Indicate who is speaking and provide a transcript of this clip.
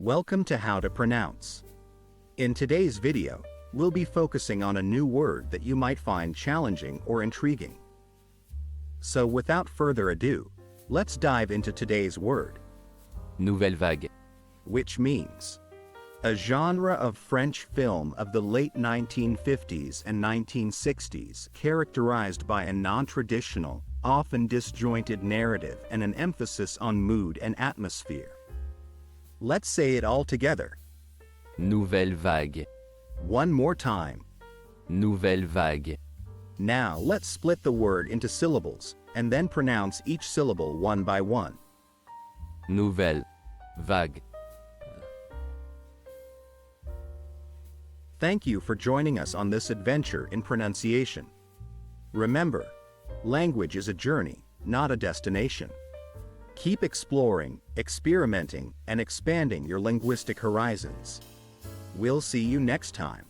Speaker 1: Welcome to How to Pronounce. In today's video, we'll be focusing on a new word that you might find challenging or intriguing. So without further ado, let's dive into today's word.
Speaker 2: Nouvelle Vague.
Speaker 1: Which means a genre of French film of the late 1950s and 1960s characterized by a non-traditional, often disjointed narrative and an emphasis on mood and atmosphere. Let's say it all together.
Speaker 2: Nouvelle Vague.
Speaker 1: One more time.
Speaker 2: Nouvelle Vague.
Speaker 1: Now let's split the word into syllables and then pronounce each syllable one by one.
Speaker 2: Nouvelle Vague.
Speaker 1: Thank you for joining us on this adventure in pronunciation. Remember, language is a journey, not a destination. Keep exploring, experimenting, and expanding your linguistic horizons. We'll see you next time.